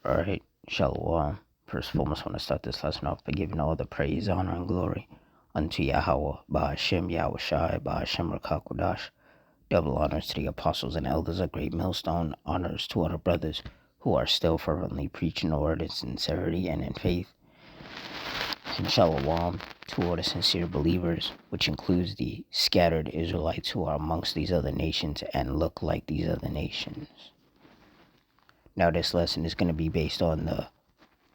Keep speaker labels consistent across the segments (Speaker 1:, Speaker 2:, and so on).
Speaker 1: Alright, Shalom. First of all, I want to start this lesson off by giving all the praise, honor, and glory unto Yahweh, Ba'ashem Yahushai, Ba'ashem Rakakodash. Double honors to the apostles and elders of Great Millstone, honors to other brothers who are still fervently preaching the word in sincerity and in faith. And Shalom to all the sincere believers, which includes the scattered Israelites who are amongst these other nations and look like these other nations. Now this lesson is going to be based on the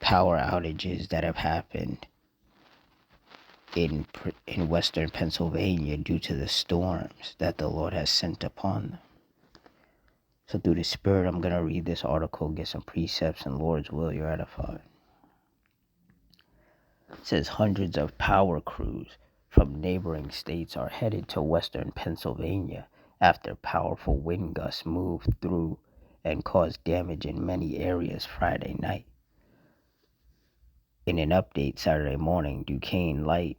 Speaker 1: power outages that have happened in western Pennsylvania due to the storms that the Lord has sent upon them. So through the Spirit, I'm going to read this article, get some precepts, and Lord's will, you're edified. It says hundreds of power crews from neighboring states are headed to western Pennsylvania after powerful wind gusts moved through and caused damage in many areas Friday night. In an update Saturday morning, Duquesne Light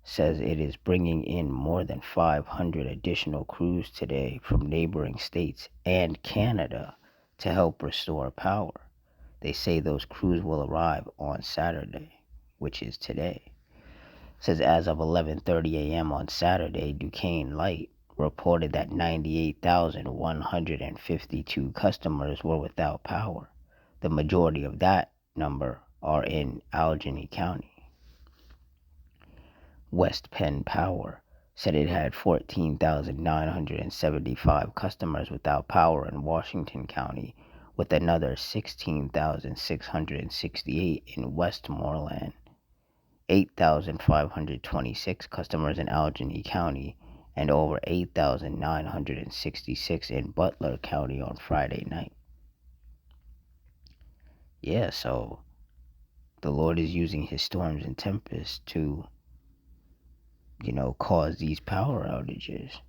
Speaker 1: says it is bringing in more than 500 additional crews today from neighboring states and Canada to help restore power. They say those crews will arrive on Saturday, which is today. It says as of 11:30 a.m. on Saturday, Duquesne Light reported that 98,152 customers were without power. The majority of that number are in Allegheny County. West Penn Power said it had 14,975 customers without power in Washington County, with another 16,668 in Westmoreland, 8,526 customers in Allegheny County, and over 8,966 in Butler County on Friday night. Yeah, so the Lord is using his storms and tempests to, cause these power outages.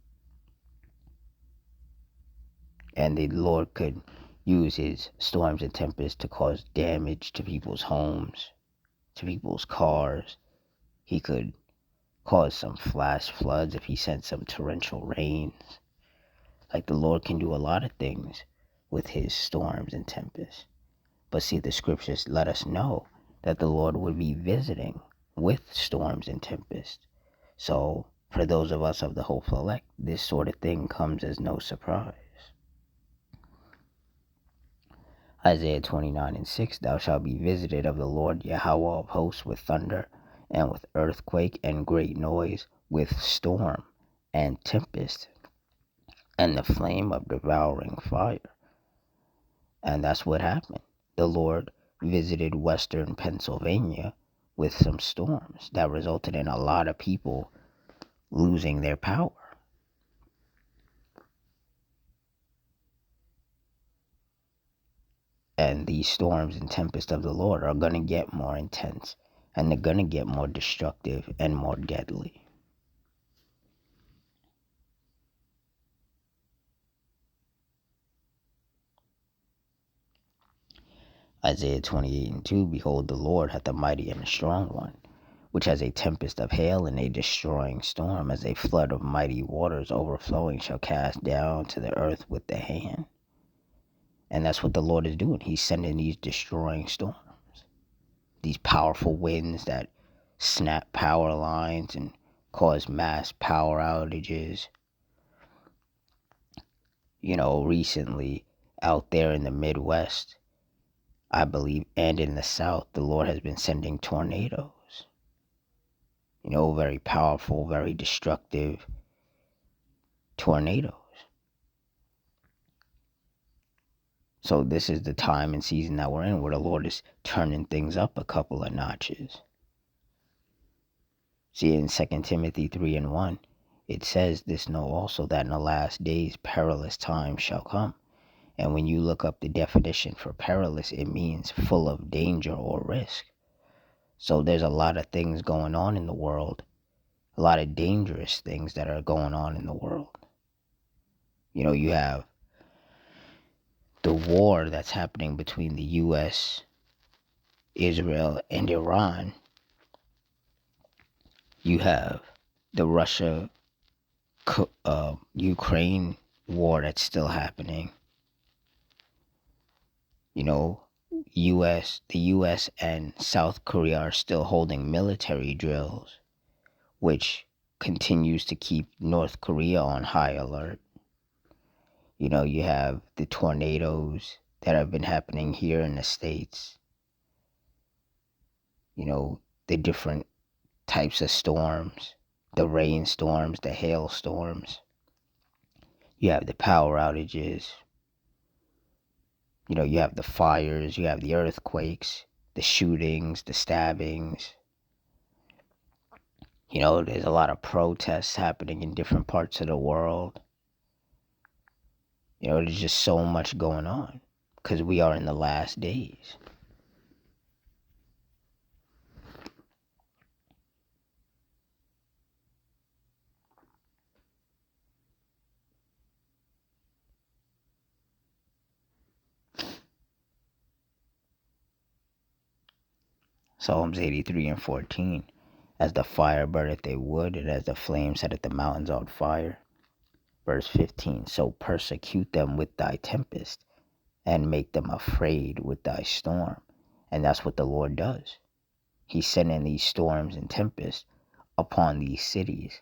Speaker 1: And the Lord could use his storms and tempests to cause damage to people's homes, to people's cars. He could cause some flash floods if he sent some torrential rains. Like, the Lord can do a lot of things with his storms and tempests. But see, the scriptures let us know that the Lord would be visiting with storms and tempests. So for those of us of the hopeful elect, this sort of thing comes as no surprise. Isaiah 29:6, thou shalt be visited of the Lord Yahweh of hosts with thunder, and with earthquake and great noise, with storm and tempest, and the flame of devouring fire. And that's what happened. The Lord visited western Pennsylvania with some storms that resulted in a lot of people losing their power. And these storms and tempests of the Lord are going to get more intense, and they're going to get more destructive and more deadly. Isaiah 28:2, behold, the Lord hath a mighty and a strong one, which has a tempest of hail and a destroying storm, as a flood of mighty waters overflowing shall cast down to the earth with the hand. And that's what the Lord is doing. He's sending these destroying storms, these powerful winds that snap power lines and cause mass power outages. Recently out there in the Midwest, I believe, and in the South, the Lord has been sending tornadoes. Very powerful, very destructive tornadoes. So this is the time and season that we're in where the Lord is turning things up a couple of notches. See, in 2 Timothy 3:1, it says, this know also that in the last days perilous times shall come. And when you look up the definition for perilous, it means full of danger or risk. So there's a lot of things going on in the world, a lot of dangerous things that are going on in the world. You have the war that's happening between the U.S., Israel, and Iran. You have the Russia-Ukraine war that's still happening. the US and South Korea are still holding military drills, which continues to keep North Korea on high alert. You have the tornadoes that have been happening here in the States, the different types of storms, the rainstorms, the hailstorms. You have the power outages. You have the fires, you have the earthquakes, the shootings, the stabbings. There's a lot of protests happening in different parts of the world. There's just so much going on because we are in the last days. Psalms 83 and 14. As the fire burneth a wood, and as the flame setteth the mountains on fire. Verse 15. So persecute them with thy tempest, and make them afraid with thy storm. And that's what the Lord does. He's sending these storms and tempests upon these cities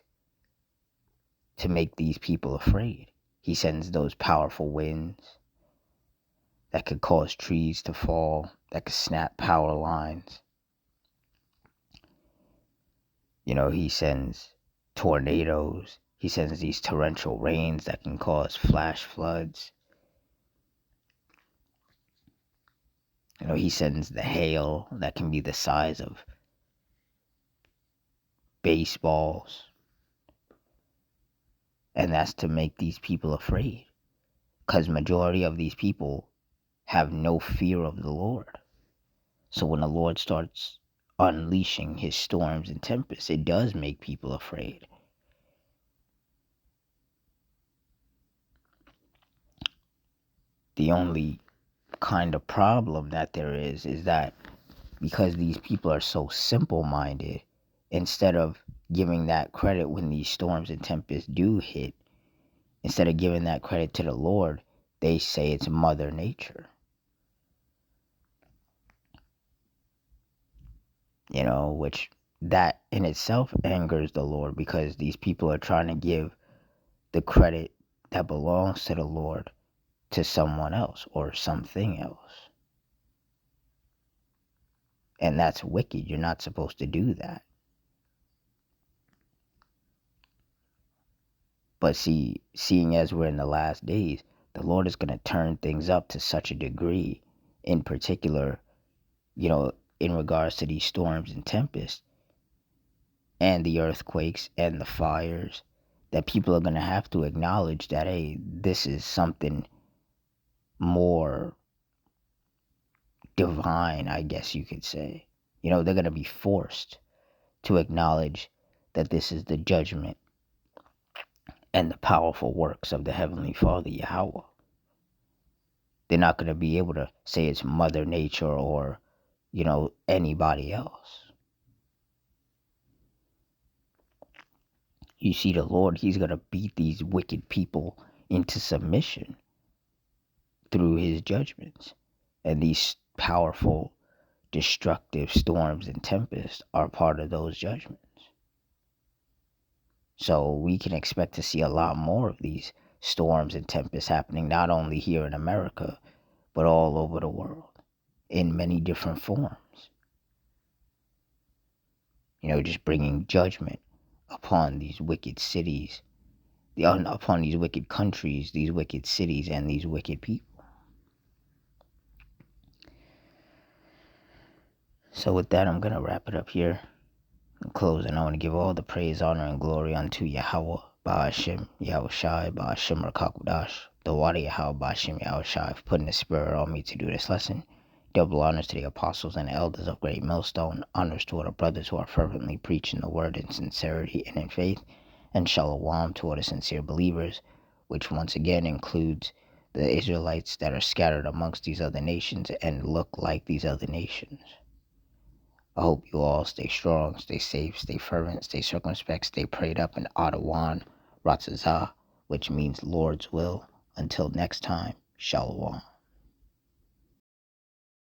Speaker 1: to make these people afraid. He sends those powerful winds that could cause trees to fall, that could snap power lines. He sends tornadoes. He sends these torrential rains that can cause flash floods. He sends the hail that can be the size of baseballs. And that's to make these people afraid. Because majority of these people have no fear of the Lord. So when the Lord starts unleashing his storms and tempests, it does make people afraid. The only kind of problem that there is that because these people are so simple-minded, instead of giving that credit when these storms and tempests do hit, instead of giving that credit to the Lord, they say it's Mother Nature. Which that in itself angers the Lord, because these people are trying to give the credit that belongs to the Lord to someone else or something else. And that's wicked. You're not supposed to do that. But seeing as we're in the last days, the Lord is going to turn things up to such a degree, in particular, in regards to these storms and tempests and the earthquakes and the fires, that people are going to have to acknowledge that, hey, this is something more divine, I guess you could say. They're going to be forced to acknowledge that this is the judgment and the powerful works of the Heavenly Father, Yahweh. They're not going to be able to say it's Mother Nature or, anybody else. You see, the Lord, he's going to beat these wicked people into submission through his judgments. And these powerful, destructive storms and tempests are part of those judgments. So we can expect to see a lot more of these storms and tempests happening, not only here in America, but all over the world in many different forms. Just bringing judgment upon these wicked cities, upon these wicked countries, these wicked cities, and these wicked people. So with that, I'm going to wrap it up here. In closing, I want to give all the praise, honor, and glory unto Yahweh, Ba'ashem, Yahushai, Ba'ashem, Rakakudash, the Wadi Yahweh, Ba'ashem, Yahushai, for putting the spirit on me to do this lesson. Double honors to the apostles and elders of Great Millstone. Honors to all the brothers who are fervently preaching the word in sincerity and in faith. And shalom to all the sincere believers, which once again includes the Israelites that are scattered amongst these other nations and look like these other nations. I hope you all stay strong, stay safe, stay fervent, stay circumspect, stay prayed up in Adawan, Ratzazah, which means Lord's will. Until next time, shalom.